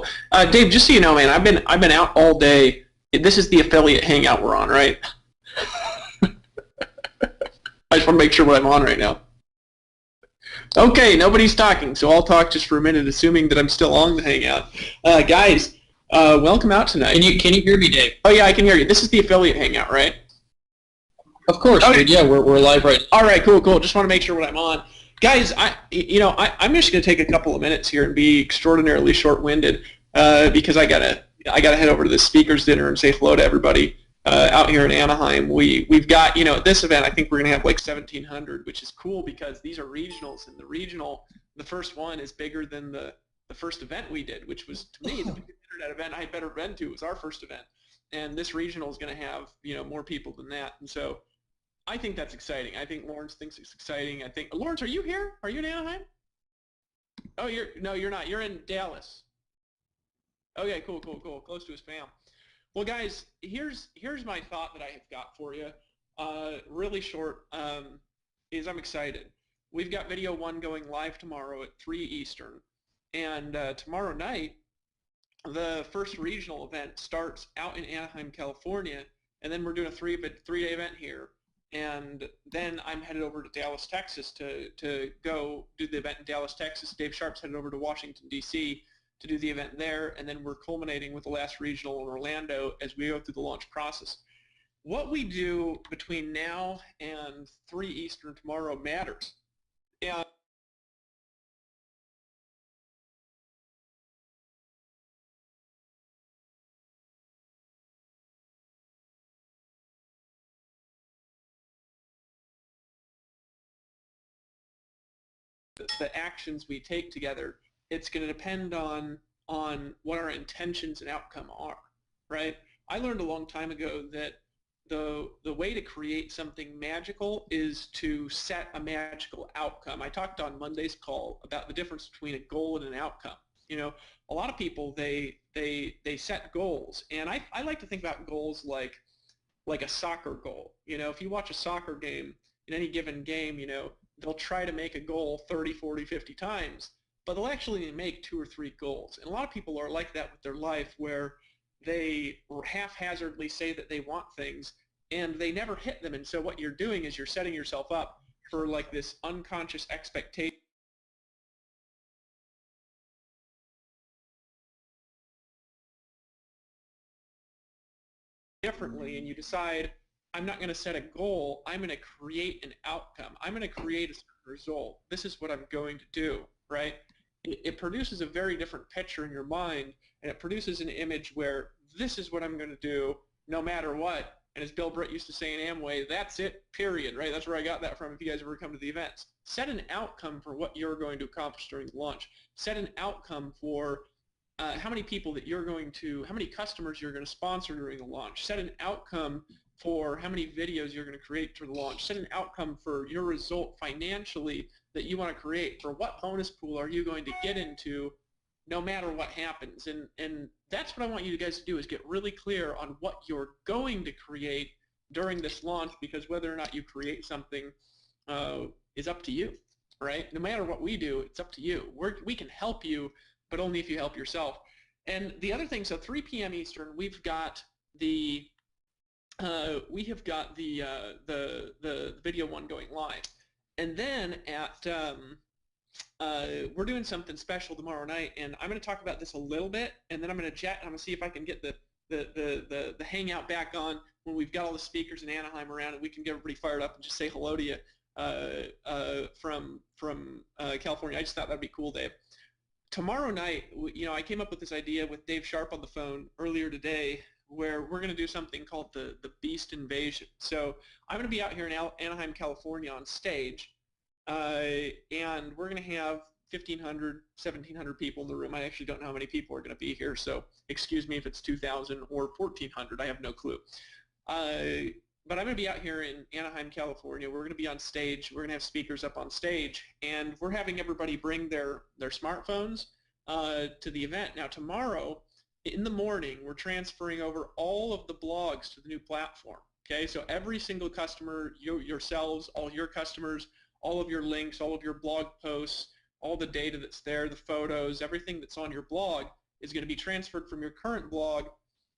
cool. Dave, just so you know, man, I've been out all day. This is the affiliate hangout we're on, right? I just want to make sure what I'm on right now. Okay, nobody's talking, so I'll talk just for a minute, assuming that I'm still on the hangout. Guys, welcome out tonight. Can you hear me, Dave? Oh yeah, I can hear you. This is the affiliate hangout, right? Of course, Okay. dude. Yeah, we're live right now. All right, cool. Just want to make sure what I'm on. Guys, I'm just going to take a couple of minutes here and be extraordinarily short-winded because I gotta head over to the speakers dinner and say hello to everybody out here in Anaheim. We've got, at this event, I think we're going to have like 1,700, which is cool because these are regionals, and the first one is bigger than the first event we did, which was, to me, the biggest internet event I had ever been to. It was our first event, and this regional is going to have more people than that, and so I think that's exciting. I think Lawrence thinks it's exciting. Lawrence, are you here? Are you in Anaheim? Oh, you're not. You're in Dallas. Okay, cool. Close to his fam. Well, guys, here's my thought that I have got for you. Really short. Is I'm excited. We've got video 1 going live tomorrow at 3 Eastern, and tomorrow night, the first regional event starts out in Anaheim, California, and then we're doing a 3-day event here. And then I'm headed over to Dallas, Texas to go do the event in Dallas, Texas. Dave Sharp's headed over to Washington, D.C. to do the event there, and then we're culminating with the last regional in Orlando as we go through the launch process. What we do between now and 3 Eastern tomorrow matters. And the actions we take together, it's going to depend on what our intentions and outcome are, right? I learned a long time ago that the way to create something magical is to set a magical outcome. I talked on Monday's call about the difference between a goal and an outcome. A lot of people, they set goals, and I like to think about goals like a soccer goal. If you watch a soccer game, in any given game, they'll try to make a goal 30, 40, 50 times, but they'll actually make 2 or 3 goals. And a lot of people are like that with their life, where they haphazardly say that they want things and they never hit them. And so what you're doing is you're setting yourself up for like this unconscious expectation differently, and you decide, I'm not going to set a goal, I'm going to create an outcome. I'm going to create a certain result. This is what I'm going to do, right? It produces a very different picture in your mind, and it produces an image where this is what I'm going to do no matter what. And as Bill Britt used to say in Amway, that's it, period, right? That's where I got that from if you guys ever come to the events. Set an outcome for what you're going to accomplish during the launch. Set an outcome for how many people that you're going to, how many customers you're going to sponsor during the launch. Set an outcome for how many videos you're going to create for the launch. Set an outcome for your result financially that you want to create. For what bonus pool are you going to get into no matter what happens? And that's what I want you guys to do, is get really clear on what you're going to create during this launch, because whether or not you create something is up to you, right? No matter what we do, it's up to you. We can help you, but only if you help yourself. And the other thing, so 3 p.m. Eastern, we've got the video 1 going live, and then at we're doing something special tomorrow night, and I'm going to talk about this a little bit, and then I'm going to jet, and I'm going to see if I can get the hangout back on when we've got all the speakers in Anaheim around, and we can get everybody fired up and just say hello to you from California. I just thought that'd be cool, Dave. Tomorrow night, I came up with this idea with Dave Sharp on the phone earlier today, where we're going to do something called the Beast Invasion. So I'm going to be out here in Anaheim, California on stage, and we're going to have 1,500, 1,700 people in the room. I actually don't know how many people are going to be here, so excuse me if it's 2,000 or 1,400. I have no clue. But I'm going to be out here in Anaheim, California. We're going to be on stage. We're going to have speakers up on stage, and we're having everybody bring their smartphones to the event. Now tomorrow, in the morning, we're transferring over all of the blogs to the new platform. Okay, so every single customer, yourselves, all your customers, all of your links, all of your blog posts, all the data that's there, the photos, everything that's on your blog is going to be transferred from your current blog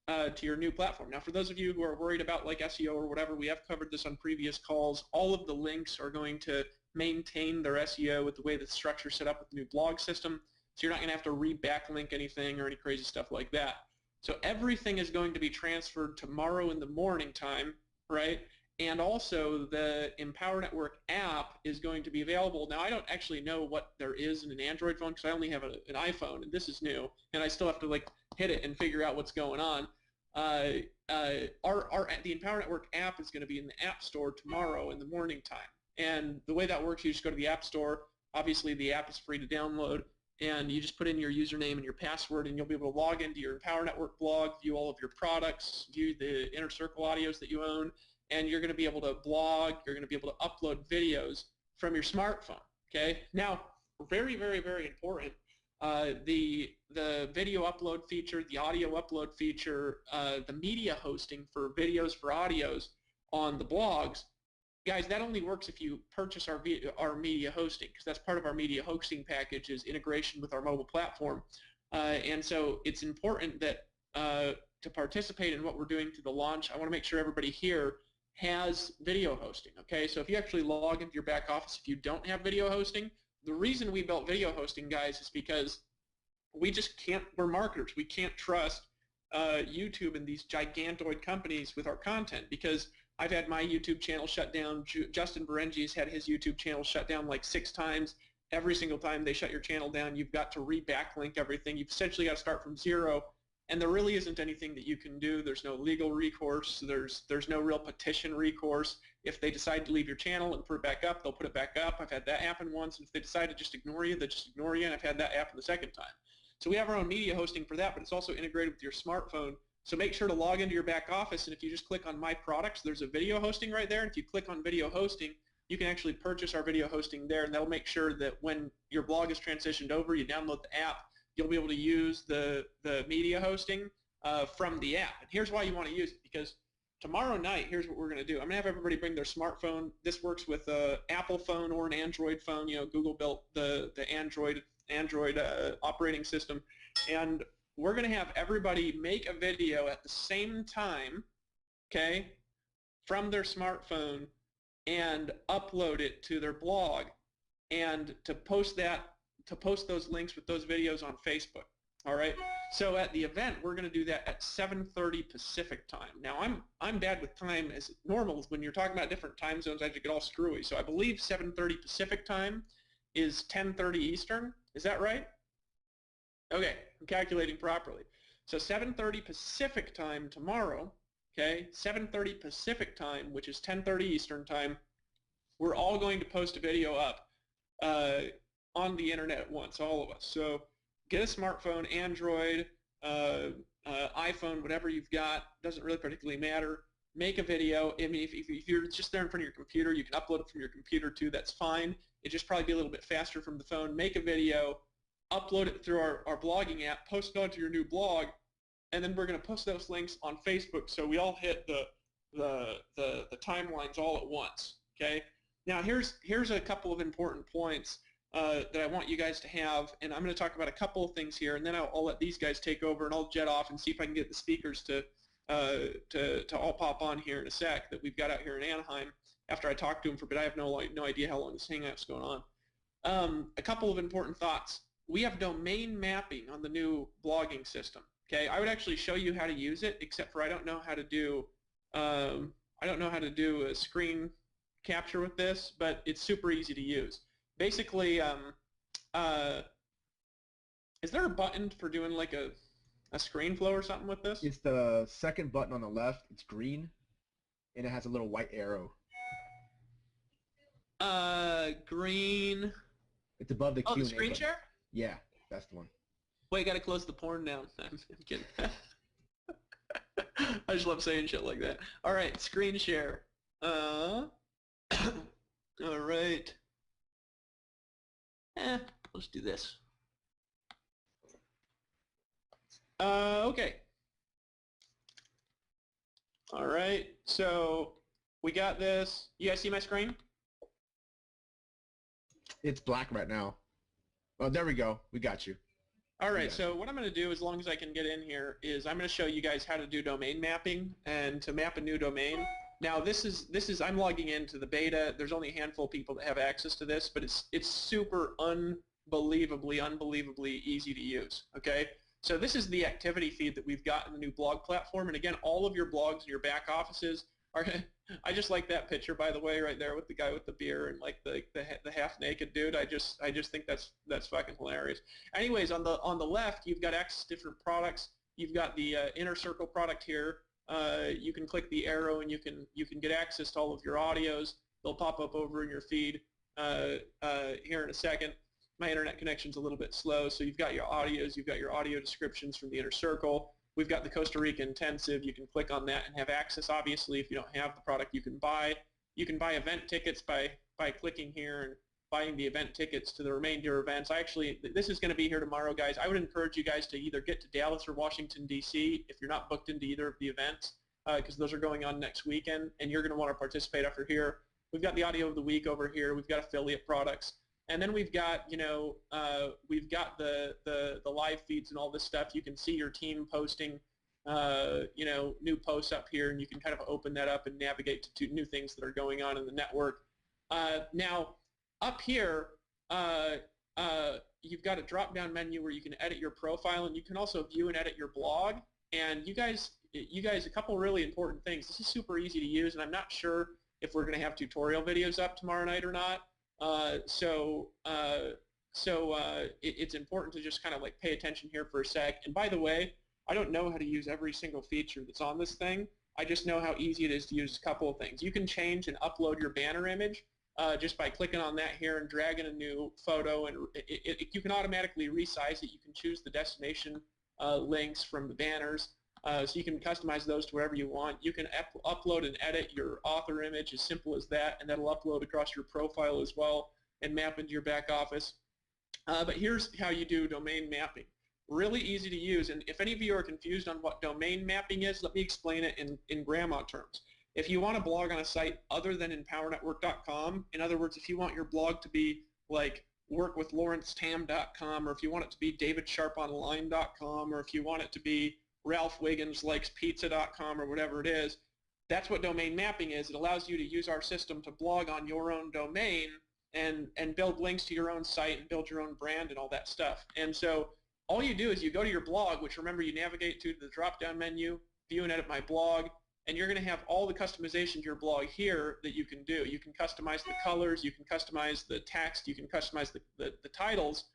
to your new platform. Now, for those of you who are worried about like SEO or whatever, we have covered this on previous calls. All of the links are going to maintain their SEO with the way the structure is set up with the new blog system. So you're not going to have to re-backlink anything or any crazy stuff like that. So everything is going to be transferred tomorrow in the morning time, right? And also the Empower Network app is going to be available. Now, I don't actually know what there is in an Android phone because I only have an iPhone, and this is new, and I still have to like hit it and figure out what's going on. The Empower Network app is going to be in the App Store tomorrow in the morning time. And the way that works, you just go to the App Store. Obviously, the app is free to download, and you just put in your username and your password, and you'll be able to log into your Empower Network blog, view all of your products, view the Inner Circle audios that you own, and you're going to be able to blog, you're going to be able to upload videos from your smartphone, okay? Now, very, very, very important, the video upload feature, the audio upload feature, the media hosting for videos, for audios on the blogs, guys, that only works if you purchase our media hosting, because that's part of our media hosting package is integration with our mobile platform. And so it's important that to participate in what we're doing to the launch, I want to make sure everybody here has video hosting, okay? So if you actually log into your back office, if you don't have video hosting, the reason we built video hosting, guys, is because we just can't, we're marketers, we can't trust YouTube and these gigantoid companies with our content, because I've had my YouTube channel shut down. Justin Berengi has had his YouTube channel shut down like 6 times. Every single time they shut your channel down, you've got to re-backlink everything. You've essentially got to start from zero, and there really isn't anything that you can do. There's no legal recourse. There's no real petition recourse. If they decide to leave your channel and put it back up, they'll put it back up. I've had that happen once. And if they decide to just ignore you, they just ignore you, and I've had that happen the second time. So we have our own media hosting for that, but it's also integrated with your smartphone. So make sure to log into your back office, and if you just click on My Products, there's a video hosting right there. And if you click on video hosting, you can actually purchase our video hosting there, and that'll make sure that when your blog is transitioned over, you download the app, you'll be able to use the media hosting from the app. And here's why you want to use it, because tomorrow night, here's what we're going to do. I'm going to have everybody bring their smartphone. This works with an Apple phone or an Android phone. You know, Google built the Android operating system, and we're going to have everybody make a video at the same time, okay, from their smartphone and upload it to their blog, and to post those links with those videos on Facebook. All right. So at the event, we're going to do that at 7:30 Pacific time. Now I'm bad with time as normal. When you're talking about different time zones, I have to get all screwy. So I believe 7:30 Pacific time is 10:30 Eastern. Is that right? Okay, I'm calculating properly. So 7:30 Pacific time tomorrow, okay, 7:30 Pacific time, which is 10:30 Eastern time, we're all going to post a video up on the internet at once, all of us. So get a smartphone, Android, iPhone, whatever you've got, doesn't really particularly matter. Make a video. I mean, if you're just there in front of your computer, you can upload it from your computer too, that's fine. It'd just probably be a little bit faster from the phone. Make a video, upload it through our blogging app, post it onto your new blog, and then we're going to post those links on Facebook so we all hit the timelines all at once. Okay. Now here's a couple of important points that I want you guys to have, and I'm going to talk about a couple of things here, and then I'll let these guys take over, and I'll jet off and see if I can get the speakers to all pop on here in a sec that we've got out here in Anaheim after I talk to them for a bit. I have no idea how long this hangout's going on. A couple of important thoughts. We have domain mapping on the new blogging system. Okay, I would actually show you how to use it, except for I don't know how to do a screen capture with this, but it's super easy to use. Basically, is there a button for doing like a screen flow or something with this? It's the second button on the left. It's green, and it has a little white arrow. Green. It's above the Q&A. Oh, the screen button. share? Yeah, that's the one. Wait, gotta close the porn down. I'm kidding. I just love saying shit like that. All right, screen share. All right. Let's do this. Okay. All right, so we got this. You guys see my screen? It's black right now. Oh, there we go. We got you. All right, Yes. so what I'm going to do, as long as I can get in here, is I'm going to show you guys how to do domain mapping and to map a new domain. Now this is I'm logging into the beta. There's only a handful of people that have access to this, but it's super unbelievably easy to use. Okay, so this is the activity feed that we've got in the new blog platform, and again, all of your blogs and your back offices are. I just like that picture, by the way, right there with the guy with the beer and like the half naked dude. I just think that's fucking hilarious. Anyways, on the left, you've got access to different products. You've got the Inner Circle product here. You can click the arrow and you can get access to all of your audios. They'll pop up over in your feed here in a second. My internet connection's a little bit slow, so you've got your audios, you've got your audio descriptions from the Inner Circle. We've got the Costa Rica Intensive. You can click on that and have access. Obviously, if you don't have the product, you can buy. You can buy event tickets by clicking here and buying the event tickets to the remainder events. This is going to be here tomorrow, guys. I would encourage you guys to either get to Dallas or Washington, D.C. if you're not booked into either of the events, because those are going on next weekend, and you're going to want to participate after here. We've got the audio of the week over here. We've got affiliate products. And then we've got, we've got the live feeds and all this stuff. You can see your team posting, new posts up here, and you can kind of open that up and navigate to new things that are going on in the network. Now, up here, you've got a drop-down menu where you can edit your profile, and you can also view and edit your blog. And you guys, a couple really important things. This is super easy to use, and I'm not sure if we're going to have tutorial videos up tomorrow night or not. It's important to just kind of like pay attention here for a sec. And by the way, I don't know how to use every single feature that's on this thing. I just know how easy it is to use a couple of things. You can change and upload your banner image just by clicking on that here and dragging a new photo, and you can automatically resize it. You can choose the destination links from the banners. So you can customize those to wherever you want. You can upload and edit your author image, as simple as that, and that'll upload across your profile as well and map into your back office. But here's how you do domain mapping. Really easy to use, and if any of you are confused on what domain mapping is, let me explain it in grandma terms. If you want to blog on a site other than EmpowerNetwork.com, in other words, if you want your blog to be like workwithlawrencetam.com, or if you want it to be davidsharponline.com, or if you want it to be ralphwigginslikespizza.com or whatever it is, that's what domain mapping is. It allows you to use our system to blog on your own domain and build links to your own site and build your own brand and all that stuff. And so all you do is you go to your blog, which remember you navigate to the drop-down menu, view and edit my blog, and you're going to have all the customization to your blog here that you can do. You can customize the colors, you can customize the text, you can customize the titles,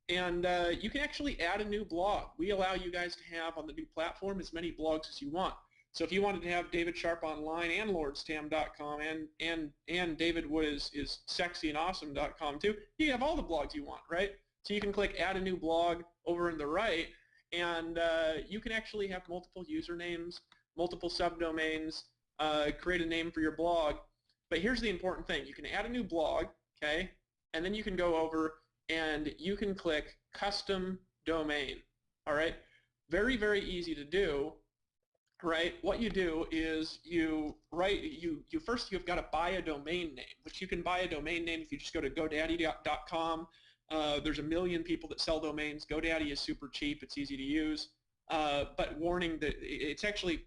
and you can actually add a new blog. We allow you guys to have on the new platform as many blogs as you want. So if you wanted to have David Sharp Online and LordsTam.com and David Wood is sexy and awesome.com too, you can have all the blogs you want, right? So you can click add a new blog over in the right, and you can actually have multiple usernames, multiple subdomains, create a name for your blog. But here's the important thing. You can add a new blog, okay, and then you can go over and you can click custom domain. All right, very, very easy to do. Right, what you do is first you've got to buy a domain name, which you can buy a domain name if you just go to GoDaddy.com. There's a million people that sell domains. GoDaddy is super cheap. It's easy to use. But warning that it's actually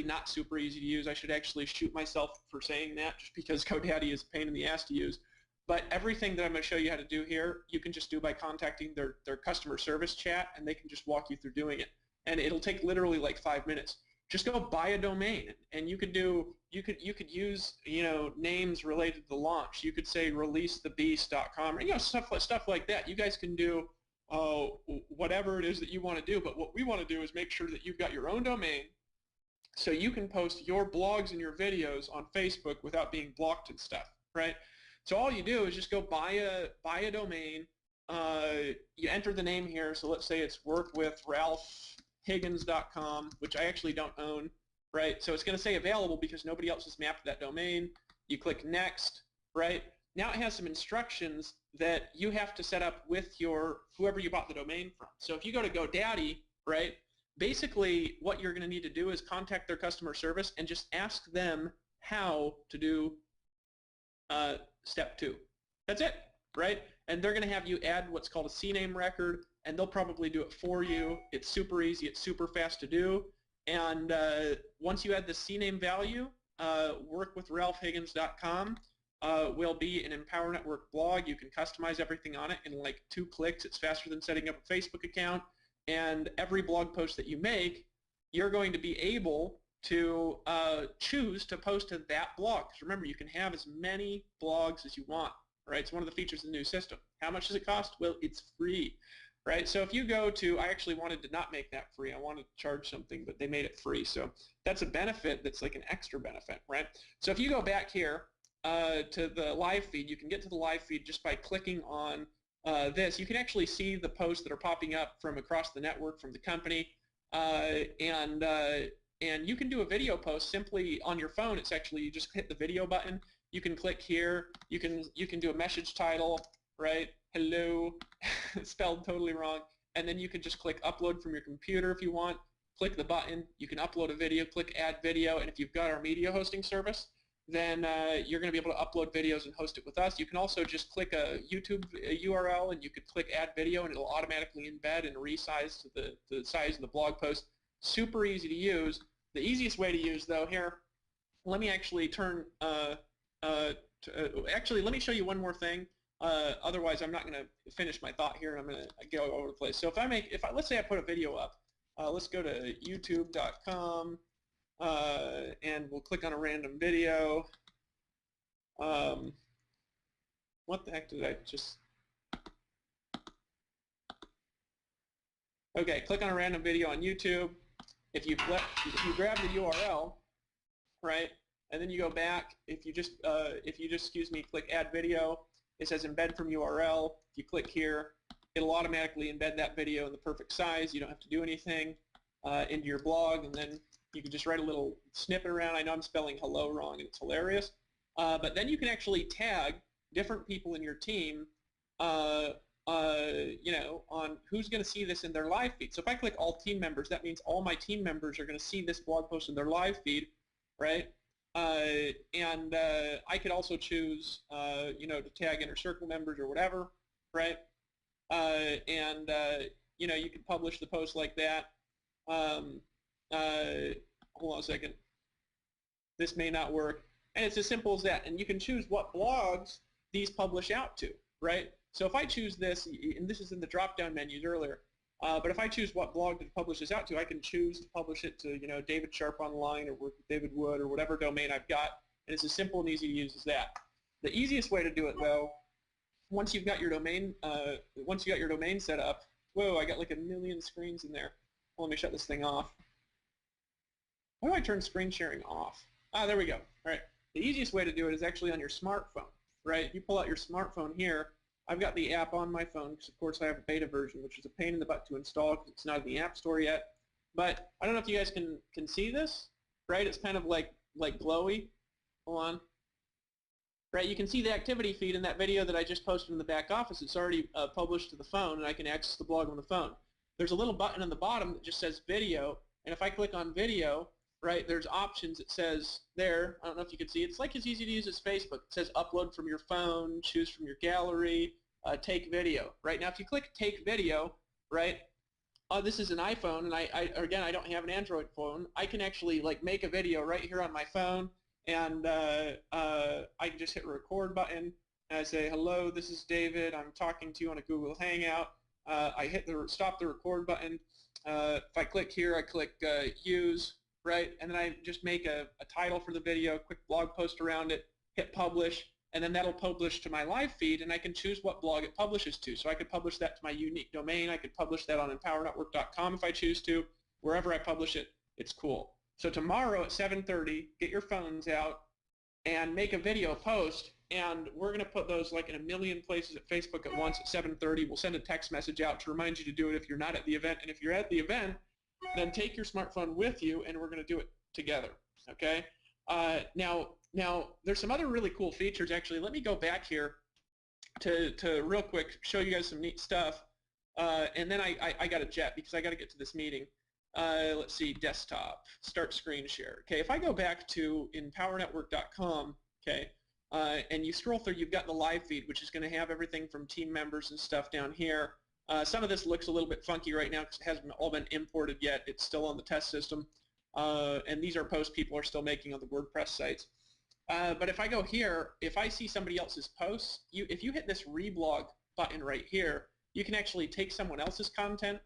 not super easy to use. I should actually shoot myself for saying that, just because GoDaddy is a pain in the ass to use. But everything that I'm going to show you how to do here, you can just do by contacting their customer service chat, and they can just walk you through doing it. And it'll take literally like 5 minutes. Just go buy a domain, and you could use names related to the launch. You could say releasethebeast.com, or stuff like that. You guys can do whatever it is that you want to do, but what we want to do is make sure that you've got your own domain, so you can post your blogs and your videos on Facebook without being blocked and stuff, right? So all you do is just go buy a domain. You enter the name here. So let's say it's workwithralphhiggins.com, which I actually don't own, right? So it's going to say available because nobody else has mapped that domain. You click next, right? Now it has some instructions that you have to set up with whoever you bought the domain from. So if you go to GoDaddy, right, basically what you're going to need to do is contact their customer service and just ask them how to do step 2. That's it, right? And they're going to have you add what's called a CNAME record. and they'll probably do it for you. It's super easy. It's super fast to do. And once you add the CNAME value, workwithralphhiggins.com will be an Empower Network blog. You can customize everything on it in like 2 clicks. It's faster than setting up a Facebook account. And every blog post that you make, you're going to be able to choose to post to that blog. Because remember, you can have as many blogs as you want. Right? It's one of the features of the new system. How much does it cost? Well, it's free. Right? So if you go to, I actually wanted to not make that free. I wanted to charge something, but they made it free. So that's a benefit that's like an extra benefit, right? So if you go back here to the live feed, you can get to the live feed just by clicking on this. You can actually see the posts that are popping up from across the network from the company, and you can do a video post simply on your phone. It's actually, you just hit the video button. You can click here. You can do a message title, right? Hello, spelled totally wrong. And then you can just click upload from your computer if you want. Click the button. You can upload a video. Click add video. And if you've got our media hosting service, then you're going to be able to upload videos and host it with us. You can also just click a YouTube URL, and you could click add video, and it'll automatically embed and resize to the size of the blog post. Super easy to use. The easiest way to use, though, here, let me actually turn actually, let me show you one more thing. Otherwise, I'm not going to finish my thought here, and I'm going to go all over the place. So let's say I put a video up. Let's go to youtube.com, and we'll click on a random video. What the heck did I just... Okay, click on a random video on YouTube. If you grab the URL, right, and then you go back, if you just click add video, it says embed from URL. If you click here, it'll automatically embed that video in the perfect size. You don't have to do anything into your blog, and then you can just write a little snippet around. I know I'm spelling hello wrong, and it's hilarious. But then you can actually tag different people in your team, on who's going to see this in their live feed. So if I click all team members, that means all my team members are going to see this blog post in their live feed, right? And I could also choose, to tag inner circle members or whatever, right? You can publish the post like that. Hold on a second. This may not work. And it's as simple as that. And you can choose what blogs these publish out to, right? So if I choose this, and this is in the drop-down menus earlier, but if I choose what blog to publish this out to, I can choose to publish it to, David Sharp Online or Work with David Wood or whatever domain I've got. And it's as simple and easy to use as that. The easiest way to do it, though, once you've got your domain set up, whoa, I got like a million screens in there. Well, let me shut this thing off. Why do I turn screen sharing off? Ah, there we go. All right. The easiest way to do it is actually on your smartphone, right? You pull out your smartphone here. I've got the app on my phone because, of course, I have a beta version, which is a pain in the butt to install because it's not in the App Store yet. But I don't know if you guys can see this, right? It's kind of like glowy. Hold on. Right, you can see the activity feed in that video that I just posted in the back office. It's already published to the phone, and I can access the blog on the phone. There's a little button on the bottom that just says video, and if I click on video, right, there's options. It says there, I don't know if you can see, it's like as easy to use as Facebook. It says upload from your phone, choose from your gallery, take video. Right, now if you click take video, right, this is an iPhone, and I don't have an Android phone. I can actually make a video right here on my phone, and I can just hit record button, and I say, hello, this is David. I'm talking to you on a Google Hangout. I hit the stop the record button. If I click here, I click use, right, and then I just make a title for the video, quick blog post around it, hit publish, and then that'll publish to my live feed, and I can choose what blog it publishes to. So I could publish that to my unique domain. I could publish that on empowernetwork.com if I choose to. Wherever I publish it, it's cool. So tomorrow at 7:30, get your phones out and make a video post, and we're going to put those in a million places at Facebook at once at 7:30. We'll send a text message out to remind you to do it if you're not at the event, and if you're at the event, then take your smartphone with you, and we're going to do it together, okay? Now, there's some other really cool features, actually. Let me go back here to real quick show you guys some neat stuff, and then I got to jet because I got to get to this meeting. Let's see, desktop, start screen share. Okay, if I go back to empowernetwork.com, okay, and you scroll through, you've got the live feed, which is going to have everything from team members and stuff down here. Some of this looks a little bit funky right now because it hasn't all been imported yet. It's still on the test system. And these are posts people are still making on the WordPress sites. But if I go here, if I see somebody else's posts, if you hit this reblog button right here, you can actually take someone else's content.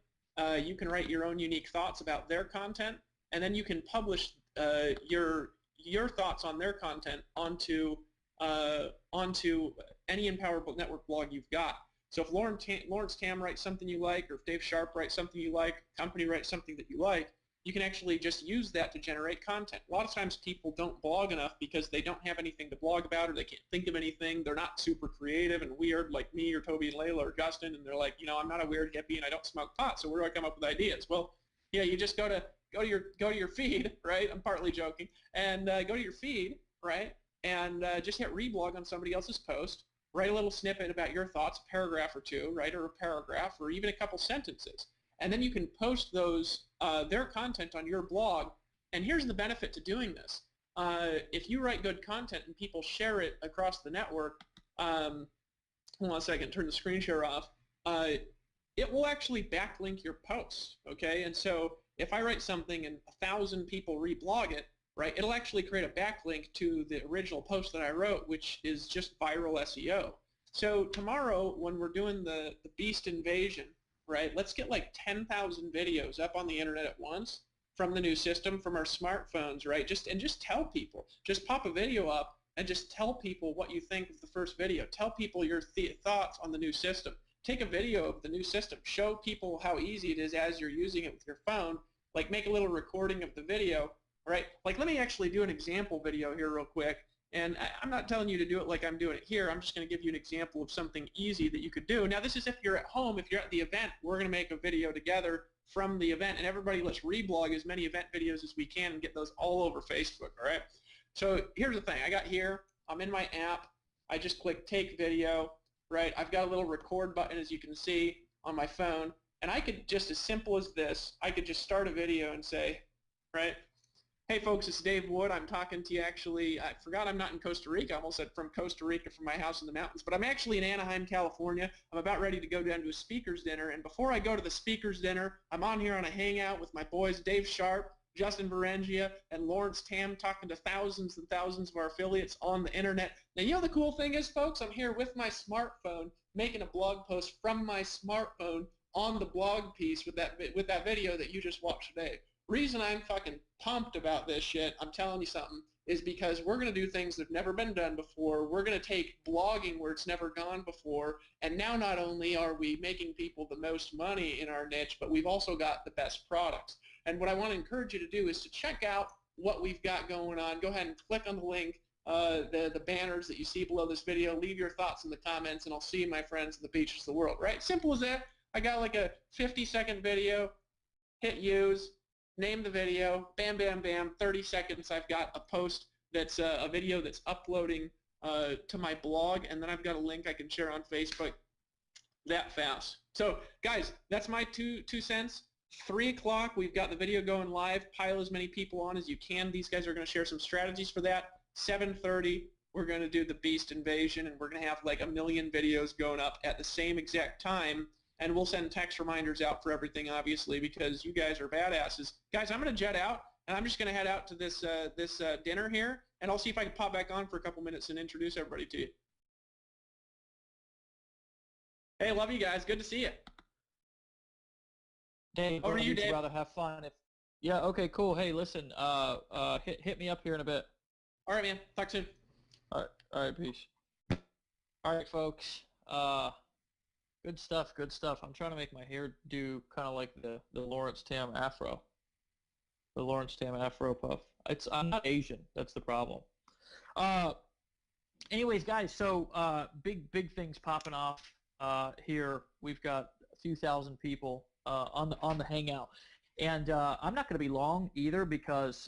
You can write your own unique thoughts about their content, and then you can publish your thoughts on their content onto any Empower Network blog you've got. So if Lawrence Tam writes something you like, or if Dave Sharp writes something you like, company writes something that you like, you can actually just use that to generate content. A lot of times people don't blog enough because they don't have anything to blog about, or they can't think of anything. They're not super creative and weird like me or Toby and Layla or Justin, and they're like, I'm not a weird hippie and I don't smoke pot, so where do I come up with ideas? Well, yeah, you just go to your feed, right? I'm partly joking, and go to your feed, right? And just hit reblog on somebody else's post. Write a little snippet about your thoughts, a paragraph or two, right, or a paragraph, or even a couple sentences. And then you can post those their content on your blog. And here's the benefit to doing this. If you write good content and people share it across the network, hold on a second, turn the screen share off, it will actually backlink your posts, okay? And so if I write something and 1,000 people reblog it, right, it'll actually create a backlink to the original post that I wrote, which is just viral SEO. So tomorrow when we're doing the Beast Invasion, right, let's get like 10,000 videos up on the internet at once from the new system, from our smartphones, right? Just tell people. Just pop a video up and just tell people what you think of the first video. Tell people your thoughts on the new system. Take a video of the new system. Show people how easy it is as you're using it with your phone. Like make a little recording of the video, right? Like let me actually do an example video here real quick. And I'm not telling you to do it like I'm doing it here. I'm just going to give you an example of something easy that you could do. Now, this is if you're at home. If you're at the event, we're going to make a video together from the event. And everybody, let's reblog as many event videos as we can and get those all over Facebook, all right? So here's the thing. I got here. I'm in my app. I just click Take Video, right? I've got a little record button, as you can see, on my phone. And I could just, as simple as this, I could just start a video and say, right, hey folks, it's Dave Wood. I'm talking to you actually, I forgot I'm not in Costa Rica. I almost said from Costa Rica from my house in the mountains, but I'm actually in Anaheim, California. I'm about ready to go down to a speaker's dinner, and before I go to the speaker's dinner, I'm on here on a hangout with my boys Dave Sharp, Justin Varengia, and Lawrence Tam, talking to thousands and thousands of our affiliates on the internet. Now, you know the cool thing is, folks, I'm here with my smartphone making a blog post from my smartphone on the blog piece with that video that you just watched today. Reason I'm fucking pumped about this shit, I'm telling you something, is because we're going to do things that have never been done before. We're going to take blogging where it's never gone before, and now not only are we making people the most money in our niche, but we've also got the best products. And what I want to encourage you to do is to check out what we've got going on. Go ahead and click on the link, the banners that you see below this video. Leave your thoughts in the comments, and I'll see you, my friends, in the beaches of the world. Right? Simple as that. I got like a 50-second video. Hit use. Name the video, bam, bam, bam, 30 seconds, I've got a post that's a video that's uploading to my blog, and then I've got a link I can share on Facebook that fast. So, guys, that's my two cents. 3 o'clock, we've got the video going live. Pile as many people on as you can. These guys are going to share some strategies for that. 7:30, we're going to do the Beast Invasion, and we're going to have like 1 million videos going up at the same exact time. And we'll send text reminders out for everything, obviously, because you guys are badasses. Guys, I'm going to jet out, and I'm just going to head out to this dinner here, and I'll see if I can pop back on for a couple minutes and introduce everybody to you. Hey, love you guys. Good to see you. Dave, over to you, Dave. Rather have fun. Yeah. Okay. Cool. Hey, listen. Hit me up here in a bit. All right, man. Talk soon. All right. Peace. All right, folks. Good stuff, good stuff. I'm trying to make my hair do kind of like the Lawrence Tam afro. The Lawrence Tam afro puff. I'm not Asian. That's the problem. Anyways, guys, so big things popping off here. We've got a few thousand people on the hangout, and I'm not going to be long either because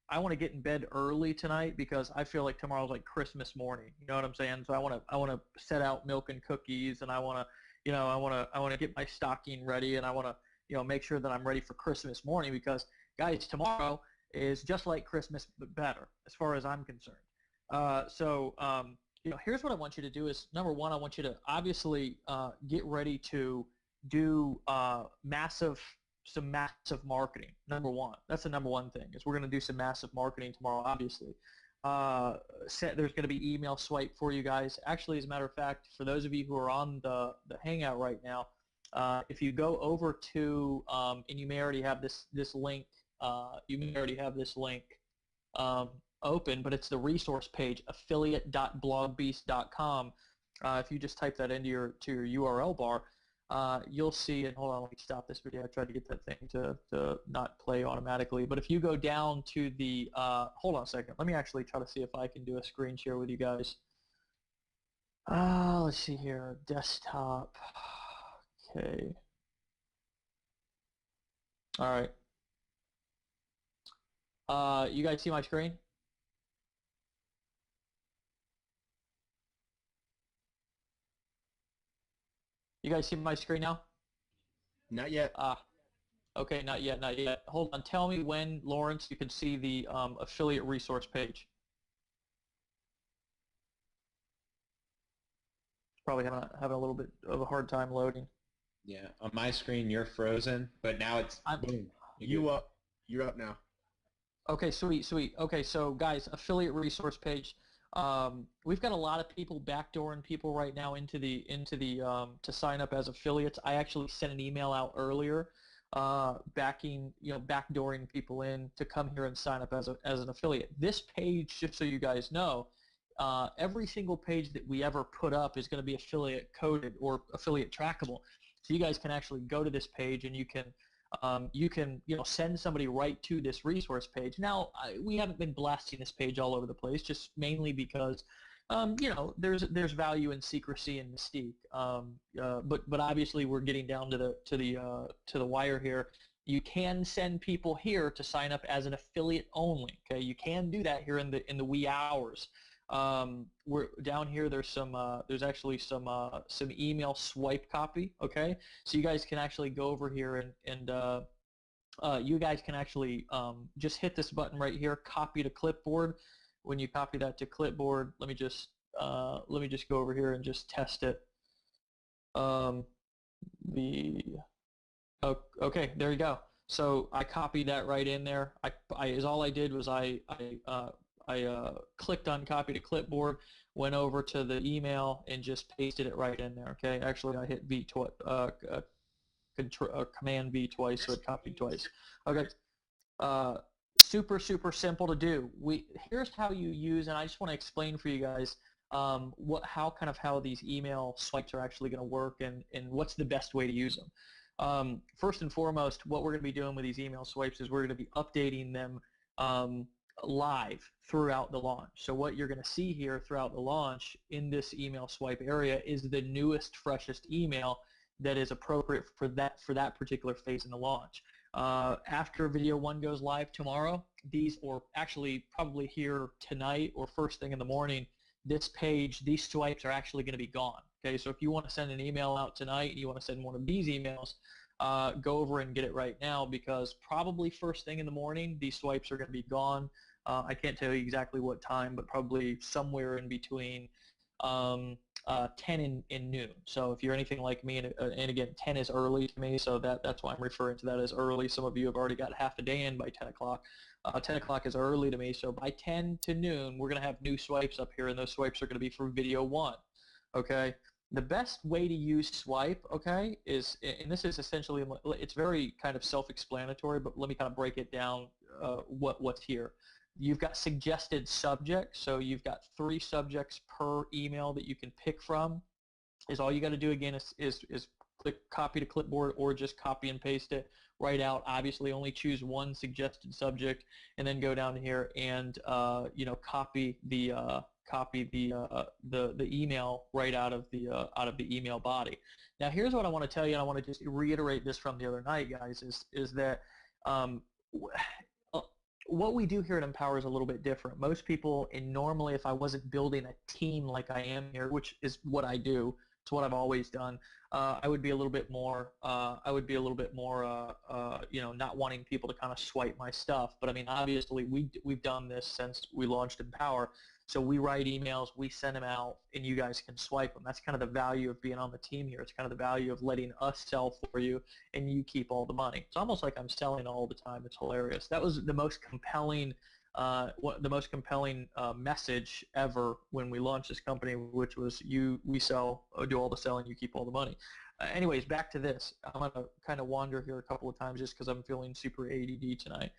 I want to get in bed early tonight because I feel like tomorrow's like Christmas morning. You know what I'm saying? So I want to set out milk and cookies, and I want to get my stocking ready, and I want to make sure that I'm ready for Christmas morning because guys, tomorrow is just like Christmas but better as far as I'm concerned. Here's what I want you to do is number one, I want you to obviously get ready to do some massive marketing. Number one, that's the number one thing, is we're going to do some massive marketing tomorrow, obviously. There's going to be email swipe for you guys. Actually, as a matter of fact, for those of you who are on the Hangout right now, if you go over to, and you may already have this link, open, but it's the resource page, affiliate.blogbeast.com. If you just type that into your URL bar, you'll see, and hold on, let me stop this video. I tried to get that thing to not play automatically. But if you go down to the, hold on a second. Let me actually try to see if I can do a screen share with you guys. Let's see here, desktop. Okay. All right. You guys see my screen? You guys see my screen now? Not yet. Okay, not yet, not yet. Hold on, tell me when, Lawrence, you can see the affiliate resource page. Probably having a little bit of a hard time loading. Yeah, on my screen you're frozen, but now it's Boom. You're up now. Okay, sweet. Okay, so guys, affiliate resource page. We've got a lot of people backdooring people right now into the to sign up as affiliates. I actually sent an email out earlier, backdooring people in to come here and sign up as an affiliate. This page, just so you guys know, every single page that we ever put up is going to be affiliate coded or affiliate trackable. So you guys can actually go to this page and you can send somebody right to this resource page. Now, we haven't been blasting this page all over the place, just mainly because, there's value in secrecy and mystique. But obviously, we're getting down to the wire here. You can send people here to sign up as an affiliate only. Okay, you can do that here in the wee hours. We're down here. There's actually some email swipe copy. Okay, so you guys can actually go over here and you guys can actually just hit this button right here, copy to clipboard. When you copy that to clipboard, let me just go over here and just test it. Okay, there you go. So I copied that right in there. All I did was I clicked on copy to clipboard, went over to the email, and just pasted it right in there. Okay, actually I hit Command V twice, so it copied twice. Okay, super simple to do. Here's how you use, and I just want to explain for you guys how these email swipes are actually going to work, and what's the best way to use them. First and foremost, what we're going to be doing with these email swipes is we're going to be updating them live throughout the launch. So what you're going to see here throughout the launch in this email swipe area is the newest, freshest email that is appropriate for that particular phase in the launch. After video 1 goes live tomorrow, or actually probably here tonight or first thing in the morning, these swipes are actually going to be gone. Okay, so if you want to send an email out tonight and you want to send one of these emails, go over and get it right now, because probably first thing in the morning these swipes are going to be gone. I can't tell you exactly what time, but probably somewhere in between 10 and noon. So if you're anything like me, and again, 10 is early to me, so that's why I'm referring to that as early. Some of you have already got half a day in by 10 o'clock. 10 o'clock is early to me, so by 10 to noon, we're going to have new swipes up here, and those swipes are going to be for video 1. Okay, the best way to use swipe, okay, is, and this is essentially, it's very kind of self-explanatory, but let me kind of break it down, what's here. You've got suggested subjects, so you've got 3 subjects per email that you can pick from. All you got to do again is click copy to clipboard, or just copy and paste it right out. Obviously, only choose 1 suggested subject, and then go down here and copy the email right out of the email body. Now, here's what I want to tell you, and I want to just reiterate this from the other night, guys, is that what we do here at Empower is a little bit different. Most people, and normally if I wasn't building a team like I am here, which is what I do, It's what I've always done. I would be a little bit more. Not wanting people to kind of swipe my stuff. But I mean, obviously, we've done this since we launched Empower. So we write emails, we send them out, and you guys can swipe them. That's kind of the value of being on the team here. It's kind of the value of letting us sell for you, and you keep all the money. It's almost like I'm selling all the time. It's hilarious. That was the most compelling. Message ever when we launched this company, which was we sell, do all the selling, you keep all the money. Anyways, back to this. I'm going to kind of wander here a couple of times just because I'm feeling super ADD tonight,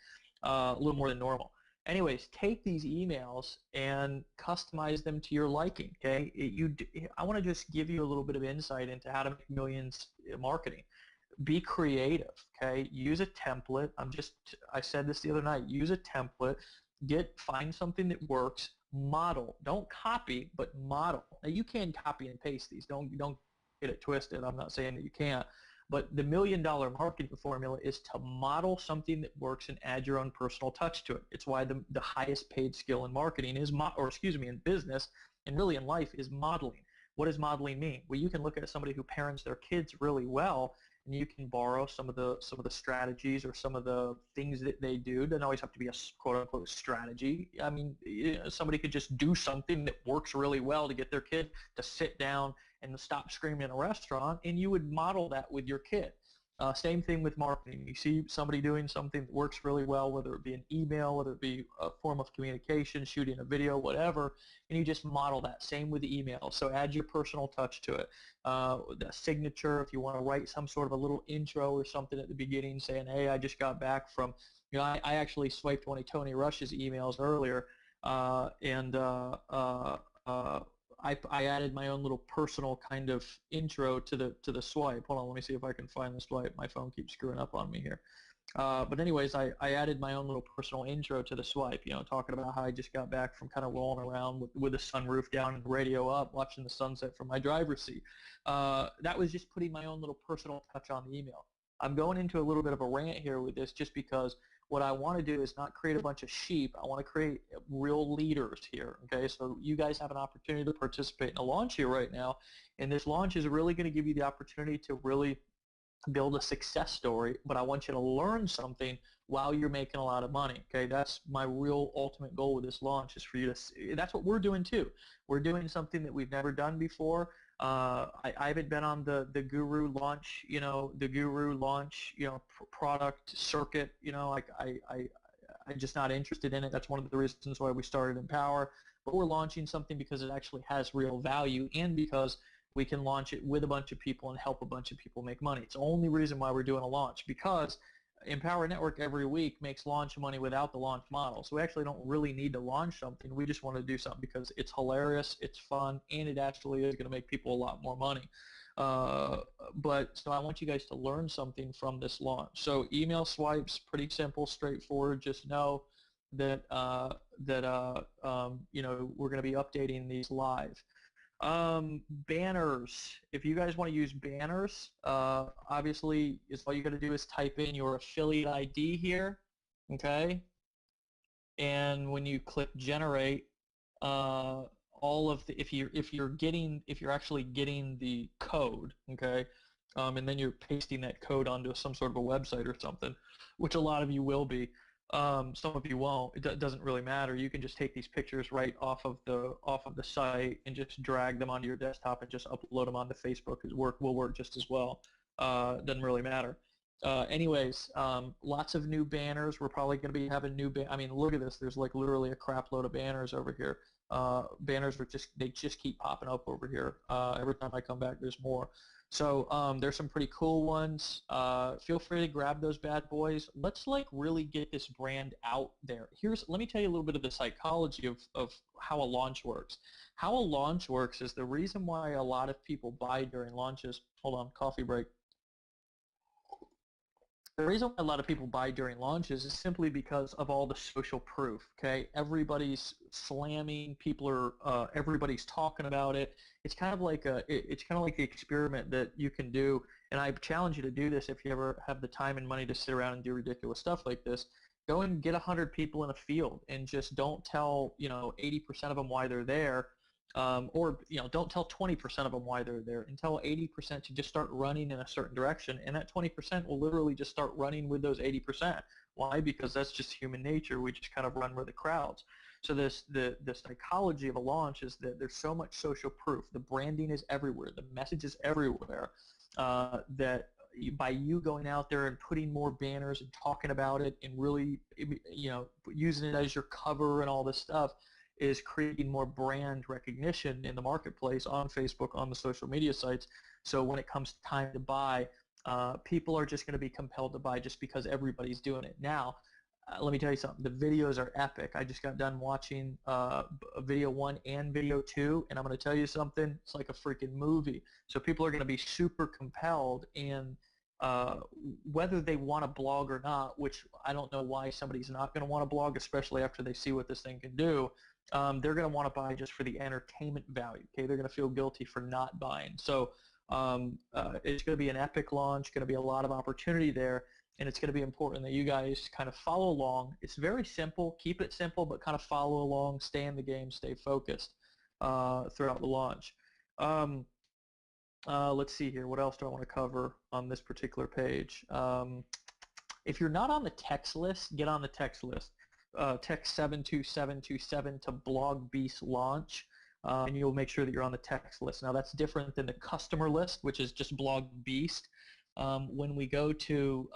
a little more than normal. Anyways, take these emails and customize them to your liking, okay? I want to just give you a little bit of insight into how to make millions in marketing. Be creative, okay? Use a template. I said this the other night. Use a template. Find something that works. Model. Don't copy, but model. Now you can copy and paste these. Don't get it twisted. I'm not saying that you can't. But the $1 million marketing formula is to model something that works and add your own personal touch to it. It's why the highest paid skill in marketing is, in business and really in life is modeling. What does modeling mean? Well, you can look at somebody who parents their kids really well, and you can borrow some of the strategies or some of the things that they do. It doesn't always have to be a quote-unquote strategy. I mean, somebody could just do something that works really well to get their kid to sit down and stop screaming in a restaurant, and you would model that with your kid. Same thing with marketing. You see somebody doing something that works really well, whether it be an email, whether it be a form of communication, shooting a video, whatever, and you just model that. Same with email. So add your personal touch to it. The signature, if you want to write some sort of a little intro or something at the beginning saying, hey, I just got back from, I actually swiped one of Tony Rush's emails earlier, I added my own little personal kind of intro to the swipe. Hold on, let me see if I can find the swipe. My phone keeps screwing up on me here. But anyways, I added my own little personal intro to the swipe, talking about how I just got back from kind of rolling around with the sunroof down and the radio up, watching the sunset from my driver's seat. That was just putting my own little personal touch on the email. I'm going into a little bit of a rant here with this just because what I want to do is not create a bunch of sheep. I want to create real leaders here, okay? So you guys have an opportunity to participate in a launch here right now, and this launch is really going to give you the opportunity to really build a success story, but I want you to learn something while you're making a lot of money, okay? That's my real ultimate goal with this launch is for you to, that's what we're doing too. We're doing something that we've never done before. I haven't been on the Guru launch, product circuit, I'm just not interested in it. That's one of the reasons why we started Empower. But we're launching something because it actually has real value and because we can launch it with a bunch of people and help a bunch of people make money. It's the only reason why we're doing a launch, because Empower Network every week makes launch money without the launch model. So we actually don't really need to launch something. We just want to do something because it's hilarious, it's fun, and it actually is going to make people a lot more money. So I want you guys to learn something from this launch. So email swipes, pretty simple, straightforward. Just know that we're going to be updating these live. Banners. If you guys want to use banners, obviously all you got to do is type in your affiliate ID here, okay? And when you click generate, all of the if you're actually getting the code, okay, and then you're pasting that code onto some sort of a website or something, which a lot of you will be. Some of you won't. It doesn't really matter. You can just take these pictures right off of the site and just drag them onto your desktop and just upload them onto Facebook. Will work just as well. Doesn't really matter. Anyways, lots of new banners. We're probably going to be having new. I mean, look at this. There's like literally a crap load of banners over here. Banners they just keep popping up over here. Every time I come back, there's more. So there's some pretty cool ones. Feel free to grab those bad boys. Let's really get this brand out there. Let me tell you a little bit of the psychology of how a launch works. How a launch works is the reason why a lot of people buy during launches. Hold on, coffee break. The reason why a lot of people buy during launches is simply because of all the social proof, okay? Everybody's slamming, everybody's talking about it. It's kind of like the experiment that you can do, and I challenge you to do this if you ever have the time and money to sit around and do ridiculous stuff like this. Go and get 100 people in a field and just don't tell, 80% of them why they're there. or don't tell 20% of them why they're there, and tell 80% to just start running in a certain direction, and that 20% will literally just start running with those 80%. Why? Because that's just human nature. We just kind of run with the crowds. So the psychology of a launch is that there's so much social proof. The branding is everywhere. The message is everywhere. That by you going out there and putting more banners and talking about it and really, using it as your cover and all this stuff, is creating more brand recognition in the marketplace on Facebook, on the social media sites. So when it comes time to buy, people are just going to be compelled to buy just because everybody's doing it. Now, let me tell you something. The videos are epic. I just got done watching video 1 and video 2, and I'm going to tell you something. It's like a freaking movie. So people are going to be super compelled, and whether they want to blog or not, which I don't know why somebody's not going to want to blog, especially after they see what this thing can do, they're going to want to buy just for the entertainment value. Okay, they're going to feel guilty for not buying. So it's going to be an epic launch, going to be a lot of opportunity there, and it's going to be important that you guys kind of follow along. It's very simple. Keep it simple, but kind of follow along, stay in the game, stay focused throughout the launch. Let's see here. What else do I want to cover on this particular page? If you're not on the text list, get on the text list. Text 72727 to Blog Beast launch, and you'll make sure that you're on the text list. Now that's different than the customer list, which is just Blog Beast. When we go to